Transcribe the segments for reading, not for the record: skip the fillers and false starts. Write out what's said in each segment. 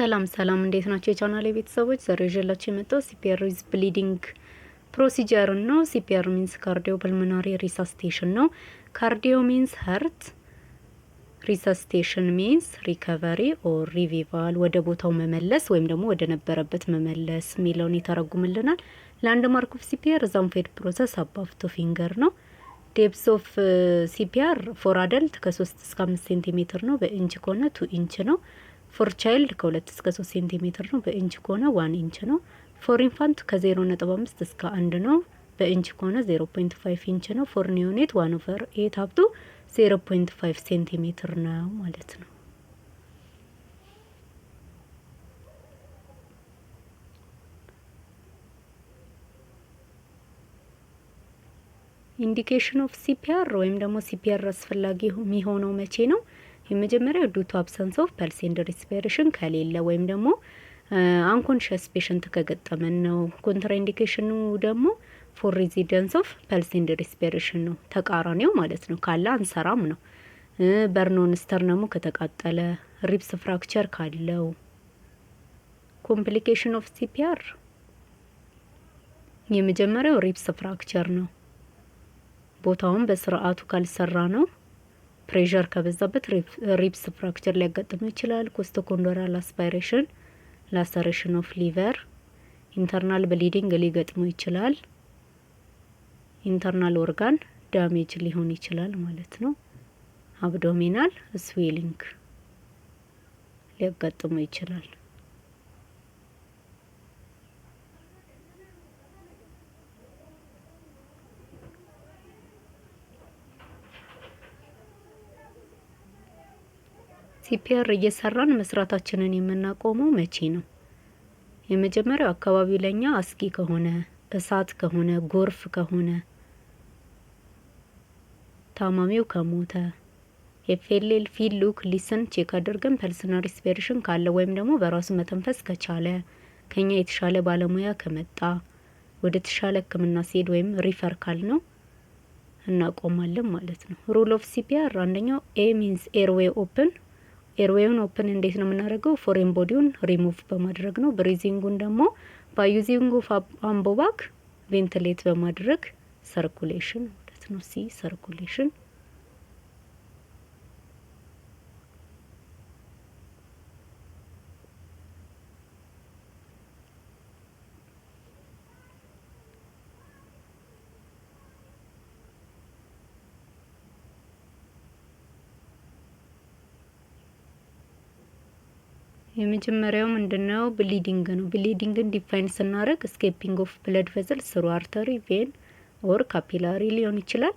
ሰላም ሰላም እንዴት ናችሁ የቻናሌ ቤተሰቦች? ዛሬ ይዤላችሁ የመጣው ሲፒአር ዊዝ ብሊዲንግ ፕሮሲጀር ነው። ሲፒአር ሚንስ ካርዲዮ ፐልሞናሪ ሪሳሲቴሽን ነው። ካርዲዮ ሚንስ ሀርት፣ ሪሳሲቴሽን ሚንስ ሪከቨሪ ኦር ሪቪቫል፣ ወደ ቦታው መመለስ ወይም ደግሞ ወደ ነበረበት መመለስ የሚለውን ይተረጉምልናል። ላንድ ማርክ ኦፍ ሲፒአር ዛምፌድ ፕሮሰስ አባቭ ቱ ፊንገር ነው። ዴፕስ ኦፍ ሲፒአር ፎር አደልት ከ3 እስከ 5 ሴንቲሜትር ነው። በኢንች ከሆነ 2 ኢንች ነው። ፎር ቻይልድ ከ2 እስከ 3 ሴንቲሜትር ነው። በኢንች ከሆነ 1 ኢንች ነው። ፎር ኢንፋንት ከ0.5 እስከ 1 ነው። በኢንች ከሆነ 0.5 ኢንች ነው። ፎር ኒዮኔት 1/8 አፕ ቱ 0.5 ሴንቲሜትር ነው ማለት ነው። ኢንዲኬሽን ኦፍ ሲፒአር ወይም ደግሞ ሲፒአር አስፈላጊ የሚሆነው መቼ ነው? የመጀመሪያው ዱቱ አብሰንስ ኦፍ ፐልስ ኤንድ ሪስፒሬሽን ከሌለ ወይም ደግሞ አንኮንሽስ ፔሽንት ከገጠመን ነው። ኮንትራ ኢንዲኬሽኑ ደግሞ ፎር ሬዚደንስ ኦፍ ፐልስ ኤንድ ሪስፒሬሽን ነው። ተቃራኒው ማለት ነው። ካለ አንሰራም ነው። በርኖን ስተርነሙ ከተቃጠለ፣ ሪብስ ፍራክቸር ካለው። ኮምፕሊኬሽን ኦፍ ሲፒአር የመጀመሪያው ሪብስ ፍራክቸር ነው። ቦታውን በስርዓቱ ካልሰራ ነው። ፕሬሸር ከበዛበት ሪብስ ፍራክቸር ሊያጋጥመው ይችላል። ኮስቶኮንዶራል አስፓይሬሽን፣ ላሰሬሽን ኦፍ ሊቨር፣ ኢንተርናል ብሊዲንግ ሊገጥመው ይችላል። ኢንተርናል ኦርጋን ዳሜጅ ሊሆን ይችላል ማለት ነው። አብዶሚናል ስዌሊንግ ሊያጋጥመው ይችላል። ሲፒአር እየሰራን መስራታችንን የምናቆመው መቼ ነው? የመጀመሪያው አካባቢው ለኛ አስጊ ከሆነ፣ እሳት ከሆነ፣ ጎርፍ ከሆነ፣ ታማሚው ከሞተ፣ ኤፍኤልኤል ፊል ሉክ ሊስን ቼክ አድርገን ፐልስና ሪስፒሬሽን ካለ ወይም ደግሞ በራሱ መተንፈስ ከቻለ፣ ከኛ የተሻለ ባለሙያ ከመጣ፣ ወደ ተሻለ ሕክምና ሲሄድ ወይም ሪፈር ካል ነው እናቆማለን ማለት ነው። ሩል ኦፍ ሲፒአር አንደኛው ኤ ሚንስ ኤርዌይ ኦፕን። ኤርዌውን ኦፕን እንዴት ነው የምናደርገው? ፎሬን ቦዲውን ሪሙቭ በማድረግ ነው። ብሪዚንጉን ደግሞ ባዩዚንግ ኦፍ አምቦባክ ቬንትሌት በማድረግ ሰርኩሌሽን ማለት ነው። ሲ ሰርኩሌሽን። የመጀመሪያው ምንድነው? ብሊዲንግ ነው። ብሊዲንግን ዲፋይን ስናደርግ ስኬፒንግ ኦፍ ብለድ ቬዘል ስሩ አርተሪ ቬን ኦር ካፒላሪ ሊሆን ይችላል።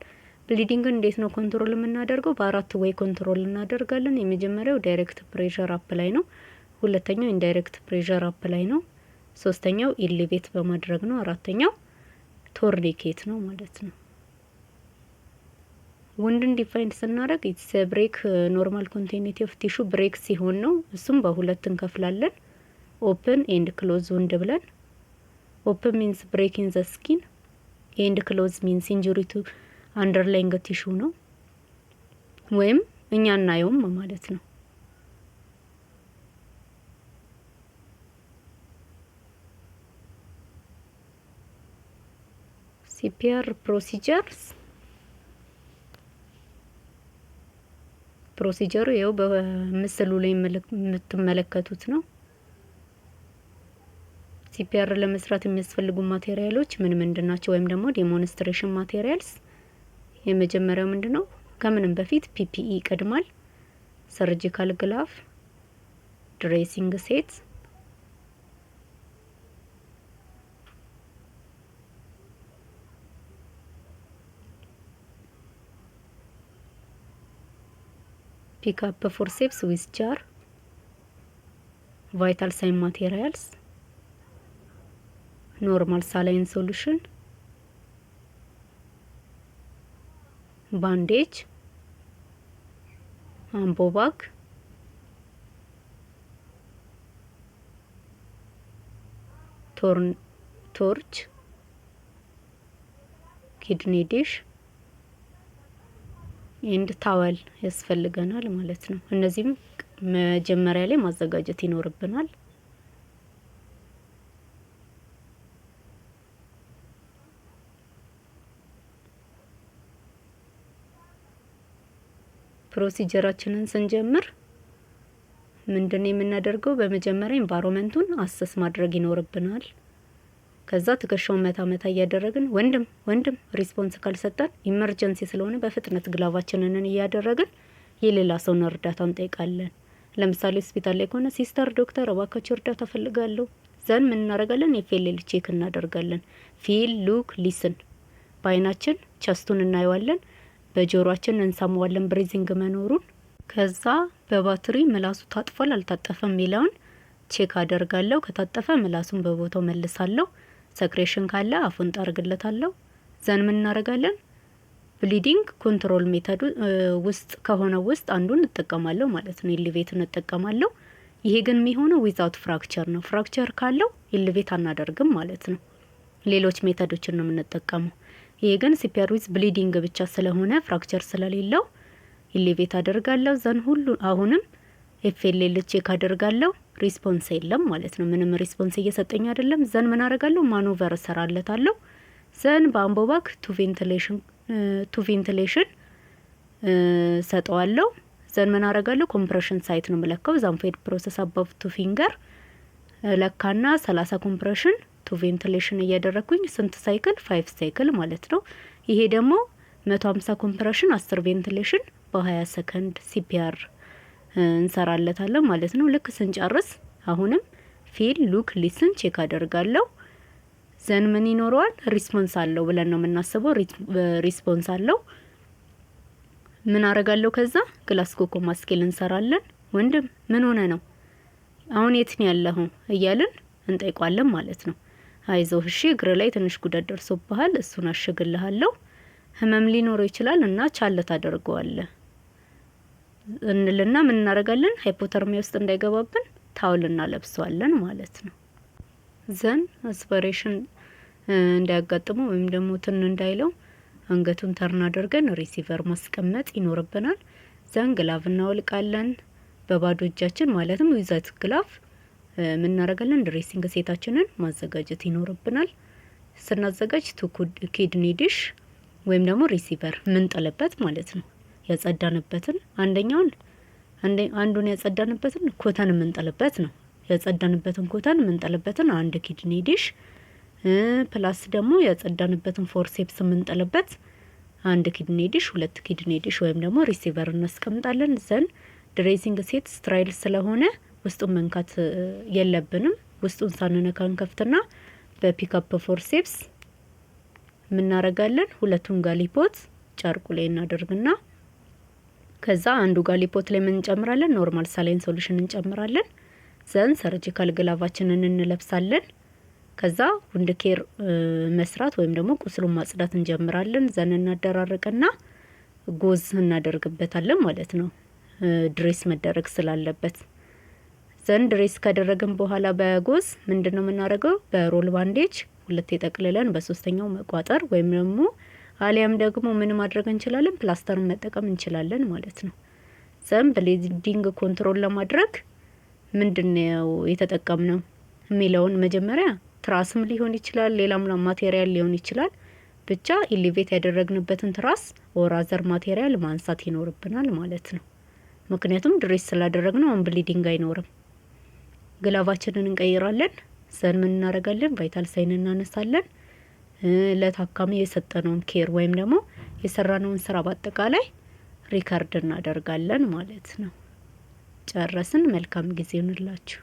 ብሊዲንግን እንዴት ነው ኮንትሮል የምናደርገው? በአራት ወይ ኮንትሮል እናደርጋለን። የመጀመሪያው ዳይሬክት ፕሬሸር አፕ ላይ ነው። ሁለተኛው ኢንዳይሬክት ፕሬሸር አፕ ላይ ነው። ሶስተኛው ኢሊቬት በማድረግ ነው። አራተኛው ቶርኒኬት ነው ማለት ነው። ወንድን ዲፋይን ስናደርግ ኢትስ ብሬክ ኖርማል ኮንቲኒቲ ኦፍ ቲሹ ብሬክ ሲሆን ነው። እሱም በሁለት እንከፍላለን። ኦፕን ኤንድ ክሎዝ ወንድ ብለን። ኦፕን ሚንስ ብሬኪንግ ዘ ስኪን ኤንድ ክሎዝ ሚንስ ኢንጁሪ ቱ አንደርላይንግ ቲሹ ነው፣ ወይም እኛ እናየውም ማለት ነው። ሲፒአር ፕሮሲጀሩ ይኸው በምስሉ ላይ የምትመለከቱት ነው። ሲፒአር ለመስራት የሚያስፈልጉ ማቴሪያሎች ምን ምንድን ናቸው? ወይም ደግሞ ዴሞንስትሬሽን ማቴሪያልስ። የመጀመሪያው ምንድነው? ከምንም በፊት ፒፒኢ ይቀድማል። ሰርጂካል ግላፍ፣ ድሬሲንግ ሴት፣ pick up forceps with jar, vital sign materials, normal saline solution, bandage, ambobac, torch, kidney dish ኤንድ ታወል ያስፈልገናል ማለት ነው። እነዚህም መጀመሪያ ላይ ማዘጋጀት ይኖርብናል። ፕሮሲጀራችንን ስንጀምር ምንድነው የምናደርገው? በመጀመሪያ ኢንቫይሮንመንቱን አሰስ ማድረግ ይኖርብናል። ከዛ ትከሻውን መታ እያደረግን ወንድም ሪስፖንስ ካልሰጠን ኢመርጀንሲ ስለሆነ በፍጥነት ግላቫችንን እያደረግን የሌላ ሰውን እርዳታ እንጠይቃለን። ለምሳሌ ሆስፒታል ላይ ከሆነ ሲስተር፣ ዶክተር እባካችሁ እርዳታ ፈልጋለሁ። ዘን ምን እናደርጋለን? ኤፍኤልኤል ቼክ እናደርጋለን። ፊል ሉክ ሊስን። በአይናችን ቸስቱን እናየዋለን፣ በጆሮአችን እንሰማዋለን ብሪዚንግ መኖሩን። ከዛ በባትሪ ምላሱ ታጥፏል አልታጠፈም የሚለውን ቼክ አደርጋለሁ። ከታጠፈ ምላሱን በቦታው መልሳለሁ። ሰክሬሽን ካለ አፉን ጠርግለታለሁ። ዘን ምን እናደርጋለን? ብሊዲንግ ኮንትሮል ሜተዱ ውስጥ ከሆነ ውስጥ አንዱን እንጠቀማለሁ ማለት ነው። ኢሊቬት እንጠቀማለሁ። ይሄ ግን የሚሆነው ዊዛውት ፍራክቸር ነው። ፍራክቸር ካለው ኢሊቬት አናደርግም ማለት ነው። ሌሎች ሜተዶችን ነው የምንጠቀመው። ይሄ ግን ሲፒአር ዊዝ ብሊዲንግ ብቻ ስለሆነ ፍራክቸር ስለሌለው ኢሊቬት አደርጋለሁ። ዘን ሁሉ አሁንም ኤፍኤልኤል ቼክ አደርጋለሁ። ሪስፖንስ የለም ማለት ነው። ምንም ሪስፖንስ እየሰጠኝ አይደለም። ዘን ምን አደርጋለሁ? ማኖቨር እሰራለታለሁ። ዘን በአምቦባክ ቱ ቬንቲሌሽን ሰጠዋለሁ። ዘን ምን አደርጋለሁ? ኮምፕሬሽን ሳይት ነው የምለካው። ዛንፌድ ፕሮሰስ አባቭ ቱ ፊንገር ለካና 30 ኮምፕሬሽን ቱ ቬንቲሌሽን እያደረኩኝ ስንት ሳይክል? 5 ሳይክል ማለት ነው። ይሄ ደግሞ 150 ኮምፕሬሽን 10 ቬንቲሌሽን በ20 ሰከንድ ሲፒአር እንሰራለታለን ማለት ነው። ልክ ስንጨርስ አሁንም ፊል ሉክ ሊስን ቼክ አደርጋለሁ። ዘን ምን ይኖረዋል? ሪስፖንስ አለው ብለን ነው የምናስበው። ሪስፖንስ አለው። ምን አረጋለሁ? ከዛ ግላስኮኮማ ስኬል እንሰራለን። ወንድም ምን ሆነ ነው አሁን የት ነው ያለኸው እያልን እንጠይቋለን ማለት ነው። አይዞህ እሺ፣ እግር ላይ ትንሽ ጉዳት ደርሶብሃል፣ እሱን አሽግልሃለሁ፣ ህመም ሊኖረው ይችላል እና ቻለ ታደርገዋለህ እንልና ምን እናደርጋለን? ሃይፖተርሚያ ውስጥ እንዳይገባብን ታውል እናለብሰዋለን ማለት ነው። ዘን አስፒሬሽን እንዳያጋጥመው ወይም ደግሞ ትን እንዳይለው አንገቱን ተርን አድርገን ሪሲቨር ማስቀመጥ ይኖርብናል። ዘን ግላቭ እናወልቃለን። በባዶ እጃችን ማለትም ዊዛት ግላቭ ምን እናደርጋለን? ድሬሲንግ ሴታችንን ማዘጋጀት ይኖርብናል። ስናዘጋጅ ኪድኒ ዲሽ ወይም ደግሞ ሪሲቨር ምንጥልበት ማለት ነው። ያጸዳንበትን አንዱን ያጸዳንበትን ኮተን ምንጥልበት ነው። ያጸዳንበትን ኮተን ምንጥልበትን አንድ ኪድኒ ዲሽ ፕላስ ደግሞ ያጸዳንበትን ፎርሴፕስ ምንጥልበት አንድ ኪድኒ ዲሽ፣ ሁለት ኪድኒ ዲሽ ወይም ደግሞ ሪሲቨር እናስቀምጣለን። ዘን ድሬሲንግ ሴት ስትራይል ስለሆነ ውስጡን መንካት የለብንም። ውስጡን ሳንነካ እንከፍትና በፒክአፕ ፎርሴፕስ ምናረጋለን? ሁለቱን ጋሊፖት ጨርቁ ላይ እናደርግና ከዛ አንዱ ጋሊፖት ላይ ምን እንጨምራለን? ኖርማል ሳላይን ሶሉሽን እንጨምራለን። ዘን ሰርጂካል ግላቫችንን እንለብሳለን። ከዛ ውንድ ኬር መስራት ወይም ደግሞ ቁስሉን ማጽዳት እንጀምራለን። ዘን እናደራርቅና ጎዝ እናደርግበታለን ማለት ነው፣ ድሬስ መደረግ ስላለበት። ዘን ድሬስ ካደረግን በኋላ በጎዝ ምንድነው የምናደርገው? በሮል ባንዴጅ ሁለት የጠቅልለን በሶስተኛው መቋጠር ወይም ደግሞ አሊያም ደግሞ ምን ማድረግ እንችላለን? ፕላስተርን መጠቀም እንችላለን ማለት ነው። ዘን ብሊዲንግ ኮንትሮል ለማድረግ ምንድነው የተጠቀምነው የሚለውን መጀመሪያ ትራስም ሊሆን ይችላል፣ ሌላም ማቴሪያል ሊሆን ይችላል። ብቻ ኢሊቬት ያደረግንበትን ትራስ ኦራዘር ማቴሪያል ማንሳት ይኖርብናል ማለት ነው። ምክንያቱም ድሬስ ስላደረግነው አሁን ብሊዲንግ አይኖርም። ግላቫችንን እንቀይራለን። ዘን ምን እናደርጋለን? ቫይታል ሳይን እናነሳለን። ለታካሚ የሰጠነውን ኬር ወይም ደግሞ የሰራነውን ስራ በአጠቃላይ ሪካርድ እናደርጋለን ማለት ነው። ጨረስን። መልካም ጊዜ ይሁንላችሁ።